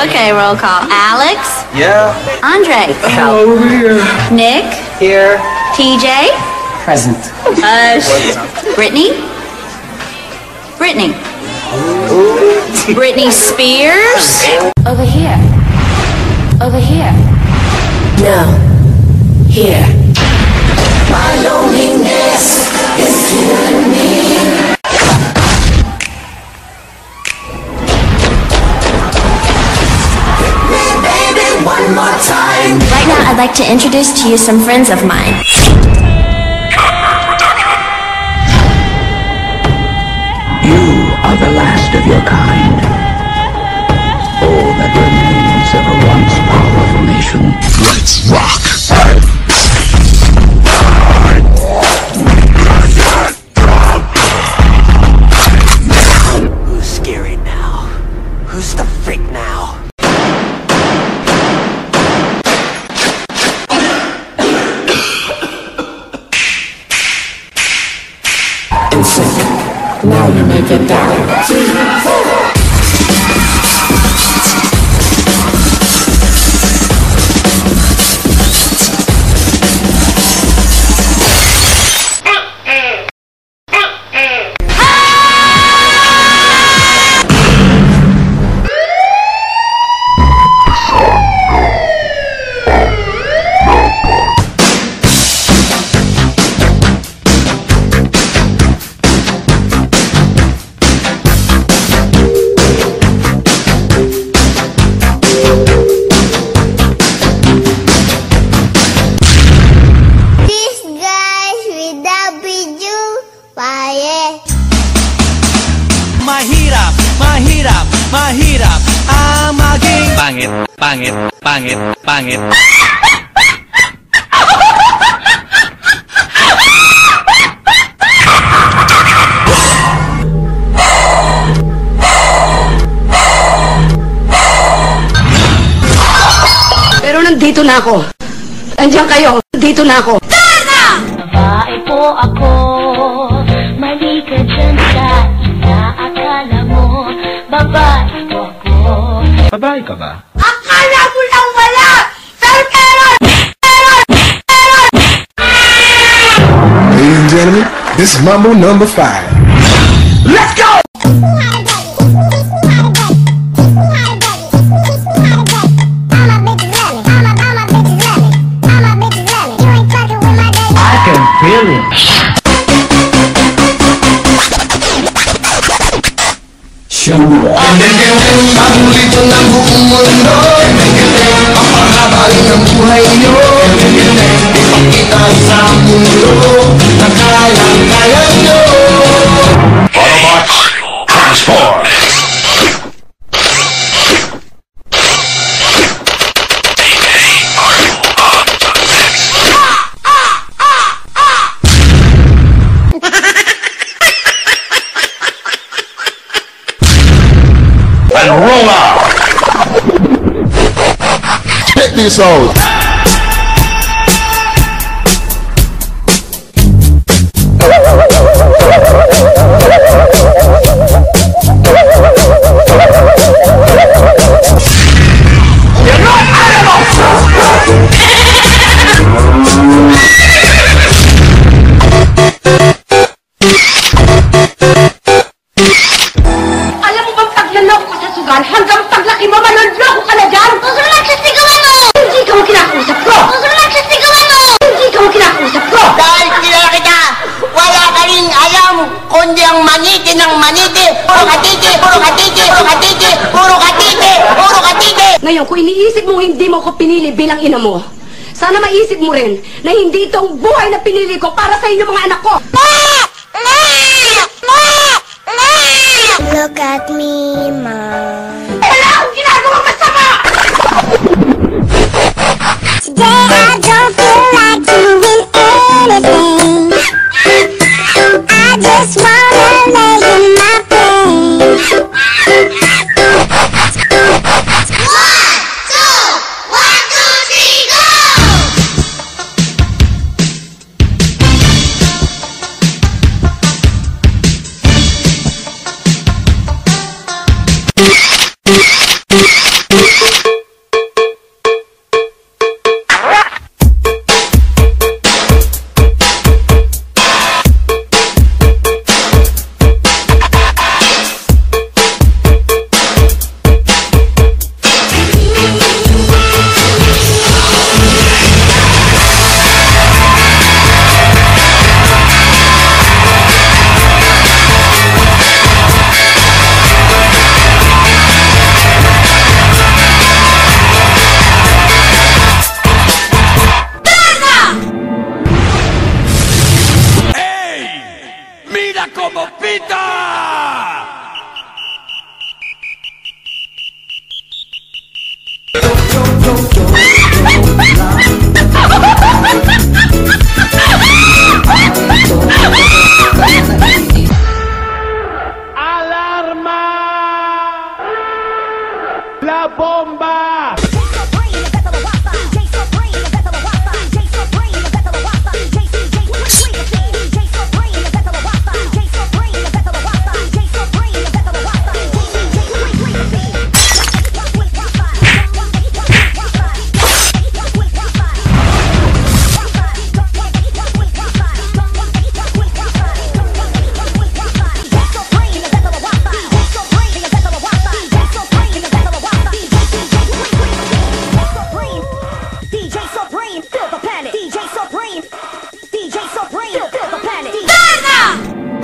Okay, roll call. Alex? Yeah? Andre? Over here. Nick? Here. TJ? Present. Brittany? Brittany? Britney Spears? Over here. Over here. No. Here. My loneliness is killing me. Baby, one more time. Right now, I'd like to introduce to you some friends of mine. You are the last of your kind. All that remains of a once powerful nation. Let's rock! Who's scary now? Who's the freak now? In sync. Now you make it down. 3, 4. Mahirap, mahirap, mahirap ang maging pangit, pangit, pangit, pangit. Pero nandito na ako. Andiyan kayo. Nandito na ako. Babae po ako, mali ka dyan sa inaakala mo. Babae po ako. Babae ka ba? Akala mo lang wala! Pero meron! Meron! Ladies and gentlemen, this is Mambo number 5. Let's go! I can feel it. Paborito ng buong mundo. Papahabain ang buhay nyo. Ipakita sa mundo na kaya nyo. Autobots, transform! And roll out! Check this out. Alam mo bang paglaloko ka sa sugal, hanggang paglaki mo, manloloko ka na dyan? Gusto lang sisigawan mo! Hindi ka mo kinakausap ko! Gusto lang sisigawan mo! Hindi ka mo kinakausap ko! Dahil kilala kita, wala ka rin alam kundi ang maniti ng maniti. Puro katiti, puro katiti, puro katiti, puro katiti, puro katiti. Ngayon, kung iniisip mo hindi mo ko pinili bilang ina mo, sana maisip mo rin na hindi itong buhay na pinili ko para sa inyo mga anak ko! Look at me, Mom. Wala akong ginagawang masama! Today I don't feel like doing anything. I just wanna lay in my bed. One, two, 1, 2, 3, go!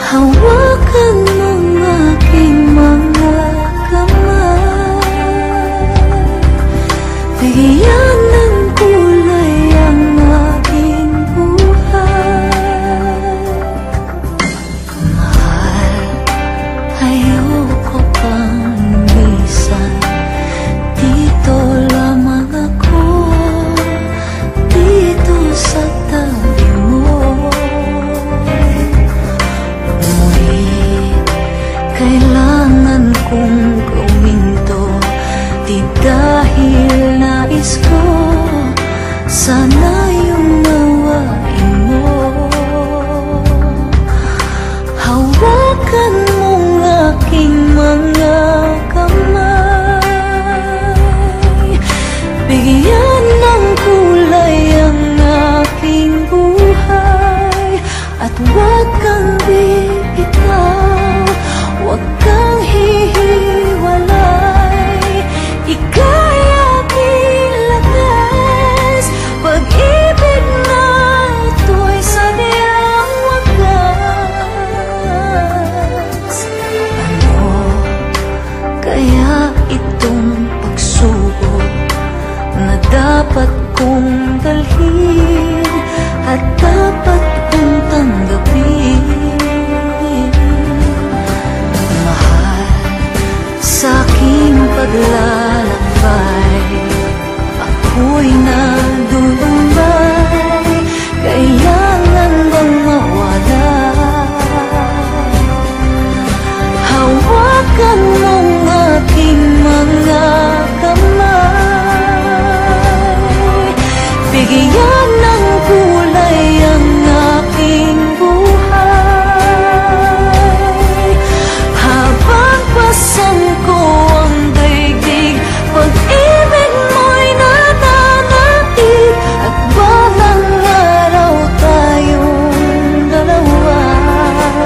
Hawakan mong aking mga kamay, bigyan ng kulay ang aking buhay. Mahal, ayoko pang lumisan, dito lamang ako, dito sa tabi mo. Kailangan kong gawin to, di dahil nais ko, sana yung nawain mo. Hawakan mong aking mga kamay, bigyan ng kulay ang aking buhay, at huwag kang bibitaw, huwag kang hihiwalay. Ika'y aking lakas, pag-ibig na ito'y sadyang wagas. Ano kaya itong pagsubok na dapat kong dalhin at dapat kong tanggapin? Sa aking paglalakbay, ako'y nadulumbay. Kailangan bang mawala? Hawakan mong aking mga kamay, bigyan ng kulay ang aking buhay. Habang pasan ko ang daigdig, pag-ibig mo'y nananaig, at balang araw tayong dalawa'y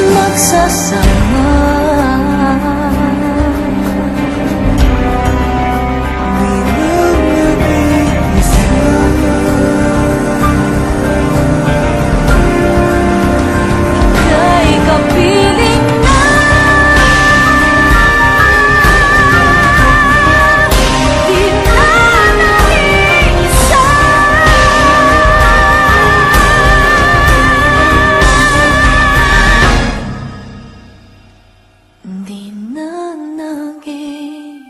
magsasama. Ika'y kapiling na, di na nag-iisa. Di na nag-iisa.